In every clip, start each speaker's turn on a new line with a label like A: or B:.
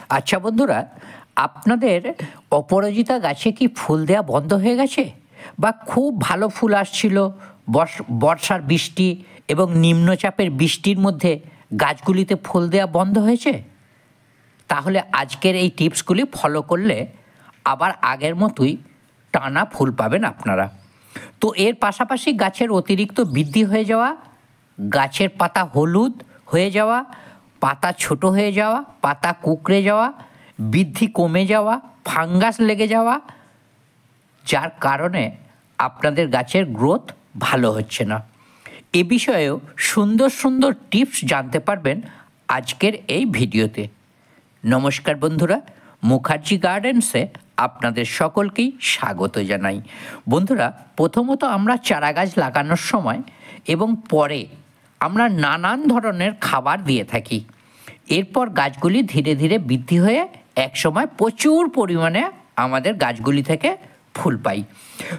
A: আচ্ছা বন্ধুরা, আপনাদের অপরাজিতা গাছে কি ফুল দেয়া বন্ধ হয়ে গেছে? বা খুব ভালো ফুল আসছিল, বর্ষার বৃষ্টি এবং নিম্নচাপের বৃষ্টির মধ্যে গাছগুলিতে ফুল দেয়া বন্ধ হয়েছে? তাহলে আজকের এই টিপসগুলি ফলো করলে আবার আগের মতোই টানা ফুল পাবেন আপনারা। তো এর পাশাপাশি গাছের অতিরিক্ত বৃদ্ধি হয়ে যাওয়া, গাছের পাতা হলুদ হয়ে যাওয়া, পাতা ছোট হয়ে যাওয়া, পাতা কুঁকড়ে যাওয়া, বৃদ্ধি কমে যাওয়া, ফাঙ্গাস লেগে যাওয়া, যার কারণে আপনাদের গাছের গ্রোথ ভালো হচ্ছে না, এ বিষয়েও সুন্দর সুন্দর টিপস জানতে পারবেন আজকের এই ভিডিওতে। নমস্কার বন্ধুরা, মুখার্জি গার্ডেন্সে আপনাদের সকলকেই স্বাগত জানাই। বন্ধুরা, প্রথমত আমরা চারা গাছ লাগানোর সময় এবং পরে আমরা নানান ধরনের খাবার দিয়ে থাকি। এরপর গাছগুলি ধীরে ধীরে বৃদ্ধি হয়ে একসময় প্রচুর পরিমাণে আমাদের গাছগুলি থেকে ফুল পাই।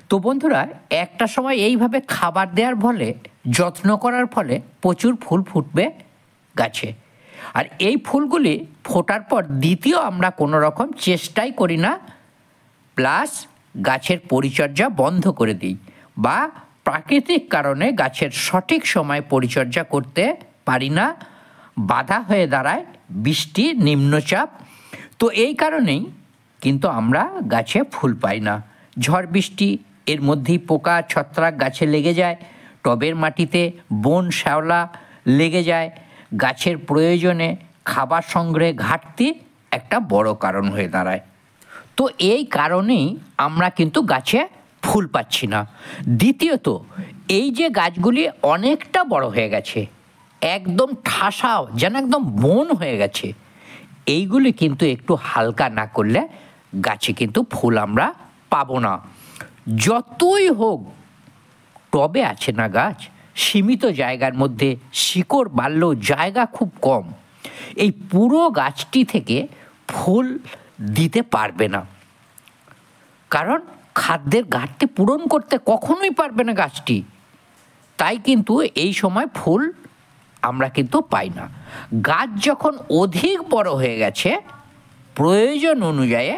A: তো বন্ধুরা, একটা সময় এইভাবে খাবার দেওয়ার ফলে, যত্ন করার ফলে প্রচুর ফুল ফুটবে গাছে। আর এই ফুলগুলি ফোটার পর দ্বিতীয় আমরা কোনো রকম চেষ্টাই করি না, প্লাস গাছের পরিচর্যা বন্ধ করে দিই, বা প্রাকৃতিক কারণে গাছের সঠিক সময় পরিচর্যা করতে পারি না, বাধা হয়ে দাঁড়ায় বৃষ্টি, নিম্নচাপ। তো এই কারণেই কিন্তু আমরা গাছে ফুল পাই না। ঝড় বৃষ্টি, এর মধ্যেই পোকা ছত্রাক গাছে লেগে যায়, টবের মাটিতে বন শ্যাওলা লেগে যায়, গাছের প্রয়োজনে খাবার সংগ্রহে ঘাটতি একটা বড় কারণ হয়ে দাঁড়ায়। তো এই কারণেই আমরা কিন্তু গাছে ফুল পাচ্ছি না। দ্বিতীয়ত, এই যে গাছগুলি অনেকটা বড় হয়ে গেছে, একদম ঠাসাও, যেন একদম বন হয়ে গেছে, এইগুলি কিন্তু একটু হালকা না করলে গাছে কিন্তু ফুল আমরা পাবো না। যতই হোক, টবে আছে না গাছ, সীমিত জায়গার মধ্যে শিকড় বাড়লেও জায়গা খুব কম, এই পুরো গাছটি থেকে ফুল দিতে পারবে না, কারণ খাদ্যের ঘাটতি পূরণ করতে কখনোই পারবে না গাছটি। তাই কিন্তু এই সময় ফুল আমরা কিন্তু পাই না। গাছ যখন অধিক বড় হয়ে গেছে, প্রয়োজন অনুযায়ী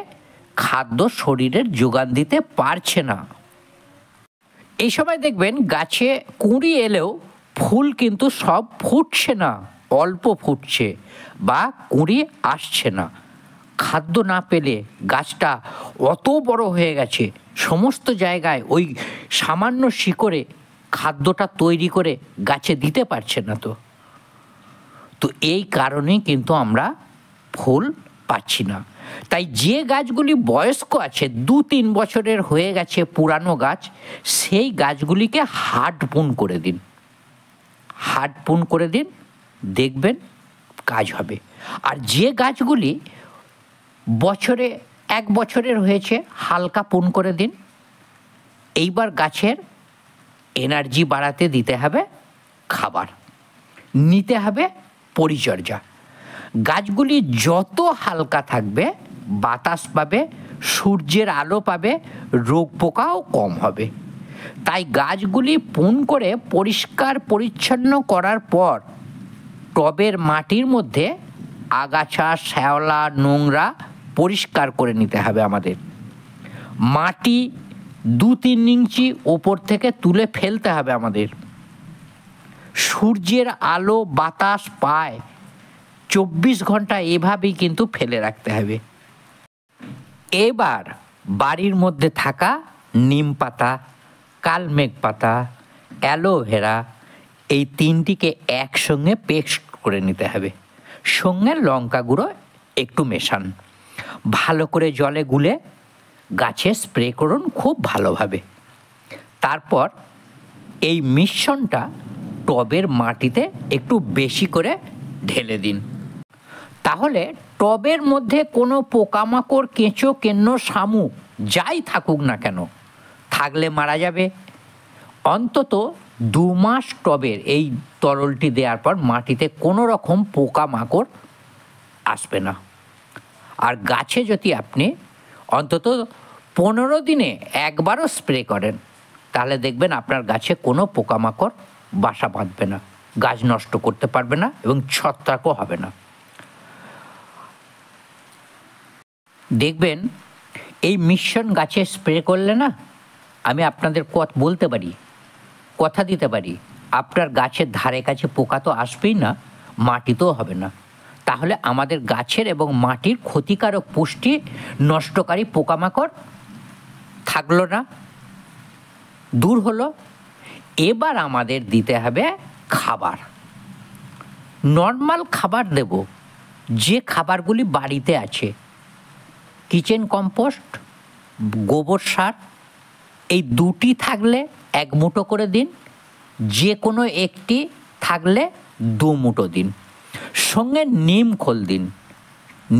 A: খাদ্য শরীরের যোগান দিতে পারছে না, এই সময় দেখবেন গাছে কুঁড়ি এলেও ফুল কিন্তু সব ফুটছে না, অল্প ফুটছে বা কুঁড়ি আসছে না। খাদ্য না পেলে গাছটা অত বড় হয়ে গেছে, সমস্ত জায়গায় ওই সামান্য শিকড়ে খাদ্যটা তৈরি করে গাছে দিতে পারছে না। তো এই কারণেই কিন্তু আমরা ফুল পাচ্ছি না। তাই যে গাছগুলি বয়স্ক আছে, 2-3 বছরের হয়ে গেছে, পুরানো গাছ, সেই গাছগুলিকে হার্ড পুন করে দিন, হার্ড পুন করে দিন, দেখবেন কাজ হবে। আর যে গাছগুলি বছরে 1 বছরের হয়েছে, হালকা পুন করে দিন। এইবার গাছের এনার্জি বাড়াতে দিতে হবে খাবার, নিতে হবে পরিচর্যা। গাছগুলি যত হালকা থাকবে, বাতাস পাবে, সূর্যের আলো পাবে, রোগ পোকাও কম হবে। তাই গাছগুলি পুন করে পরিষ্কার পরিচ্ছন্ন করার পর টবের মাটির মধ্যে আগাছা, শ্যাওলা, নোংরা পরিষ্কার করে নিতে হবে আমাদের। মাটি 2-3 ইঞ্চি ওপর থেকে তুলে ফেলতে হবে আমাদের। সূর্যের আলো, বাতাস পায় 24 ঘন্টা এভাবেই কিন্তু ফেলে রাখতে হবে। এবার বাড়ির মধ্যে থাকা নিম পাতা, কালমেঘ পাতা, অ্যালোভেরা, এই 3টিকে একসঙ্গে পেস্ট করে নিতে হবে। সঙ্গে লঙ্কা গুঁড়ো একটু মেশান, ভালো করে জলে গুলে গাছে স্প্রে করুন খুব ভালোভাবে। তারপর এই মিশ্রণটা টবের মাটিতে একটু বেশি করে ঢেলে দিন। তাহলে টবের মধ্যে কোনো পোকামাকড়, কেঁচো, কেন্ন, শামুক যাই থাকুক না কেন, থাকলে মারা যাবে। অন্তত 2 মাস টবের এই তরলটি দেওয়ার পর মাটিতে কোনো রকম পোকামাকড় আসবে না। আর গাছে যদি আপনি অন্তত 15 দিনে একবারও স্প্রে করেন, তাহলে দেখবেন আপনার গাছে কোনো পোকামাকড় বাসা বাঁধবে না, গাছ নষ্ট করতে পারবে না এবং ছত্রাকও হবে না। দেখবেন এই মিশ্রণ গাছে স্প্রে করলে না, আমি আপনাদের বলতে পারি, কথা দিতে পারি, আপনার গাছের ধারে কাছে পোকা তো আসবেই না, মাটিতেও হবে না। তাহলে আমাদের গাছের এবং মাটির ক্ষতিকারক পুষ্টি নষ্টকারী পোকামাকড় থাকলো না, দূর হলো। এবার আমাদের দিতে হবে খাবার, নর্মাল খাবার দেব, যে খাবারগুলি বাড়িতে আছে। কিচেন কম্পোস্ট, গোবর সার, এই দুটি থাকলে 1 মুঠো করে দিন, যে কোনো একটি থাকলে 2 মুঠো দিন। সঙ্গে নিম খোল দিন,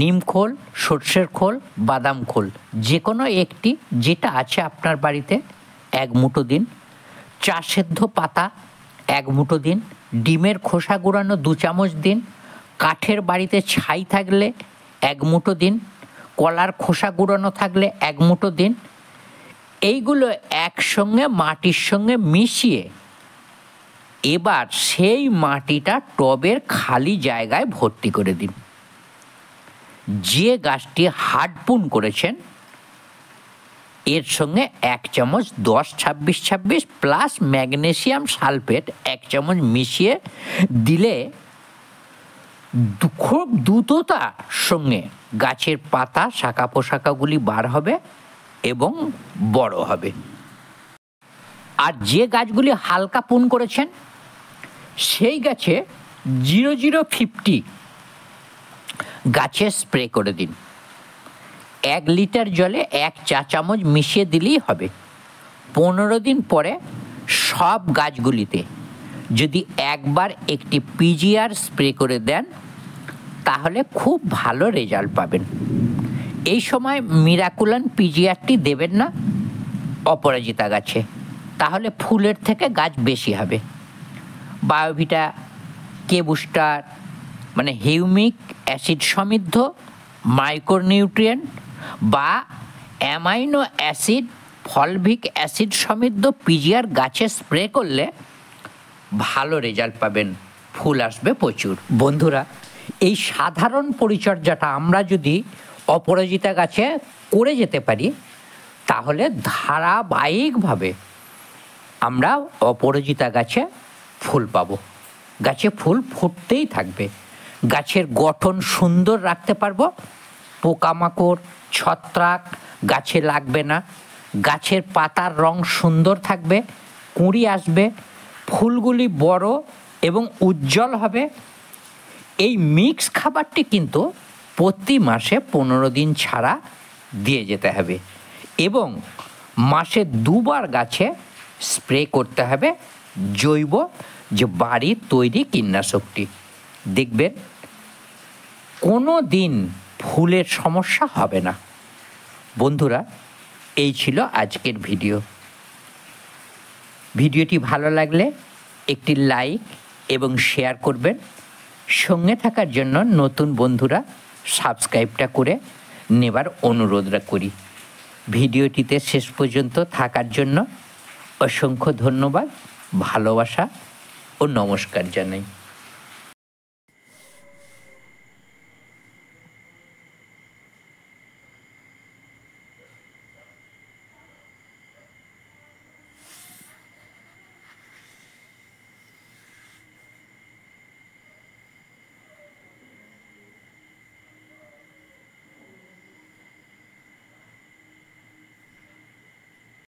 A: নিম খোল, সর্ষের খোল, বাদাম খোল, যে কোনো একটি যেটা আছে আপনার বাড়িতে 1 মুঠো দিন। চা সেদ্ধ পাতা 1 মুঠো দিন। ডিমের খোসা গুঁড়ানো 2 চামচ দিন। কাঠের বাড়িতে ছাই থাকলে 1 মুঠো দিন। কলার খোসা গুঁড়ানো থাকলে 1 মুঠো দিন। এইগুলো একসঙ্গে মাটির সঙ্গে মিশিয়ে এবার সেই মাটিটা টবের খালি জায়গায় ভর্তি করে দিন। যে গাছটি হার্ডপুন করেছেন এর সঙ্গে 1 চামচ 10-26-26 প্লাস ম্যাগনেসিয়াম সালফেট 1 চামচ মিশিয়ে দিলে খুব দ্রুততার সঙ্গে গাছের পাতা, শাখা পোশাকাগুলি বার হবে এবং বড় হবে। আর যে গাছগুলি হালকা পুন করেছেন সেই গাছে 0050 গাছে স্প্রে করে দিন। 1 লিটার জলে 1 চা চামচ মিশিয়ে দিলেই হবে। 15 দিন পরে সব গাছগুলিতে যদি একবার একটি পিজিআর স্প্রে করে দেন তাহলে খুব ভালো রেজাল্ট পাবেন। এই সময় মিরাকুলান পিজিআরটি দেবেন না অপরাজিতা গাছে, তাহলে ফুলের থেকে গাছ বেশি হবে। বায়োভিটা, কে বুস্টার মানে হিউমিক অ্যাসিড সমৃদ্ধ মাইক্রোনিউট্রিয়েন্ট বা অ্যামাইনো অ্যাসিড, ফলভিক অ্যাসিড সমৃদ্ধ পিজিআর গাছে স্প্রে করলে ভালো রেজাল্ট পাবেন, ফুল আসবে প্রচুর। বন্ধুরা, এই সাধারণ পরিচর্যাটা আমরা যদি অপরাজিতা গাছে করে যেতে পারি তাহলে ধারাবাহিকভাবে আমরা অপরাজিতা গাছে ফুল পাবো। গাছে ফুল ফুটতেই থাকবে, গাছের গঠন সুন্দর রাখতে পারবো, পোকামাকড়, ছত্রাক গাছে লাগবে না, গাছের পাতার রং সুন্দর থাকবে, কুঁড়ি আসবে, ফুলগুলি বড় এবং উজ্জ্বল হবে। এই মিক্স খাবারটি কিন্তু প্রতি মাসে 15 দিন ছাড়া দিয়ে যেতে হবে এবং মাসে 2 বার গাছে স্প্রে করতে হবে জৈব যে বাড়ির তৈরি কীটনাশকটি। দেখবেন কোনো দিন ফুলের সমস্যা হবে না। বন্ধুরা, এই ছিল আজকের ভিডিওটি ভালো লাগলে একটি লাইক এবং শেয়ার করবেন। সঙ্গে থাকার জন্য নতুন বন্ধুরা সাবস্ক্রাইবটা করে নেবার অনুরোধটা করি। ভিডিওটিতে শেষ পর্যন্ত থাকার জন্য অসংখ্য ধন্যবাদ, ভালোবাসা ও নমস্কার জানাই।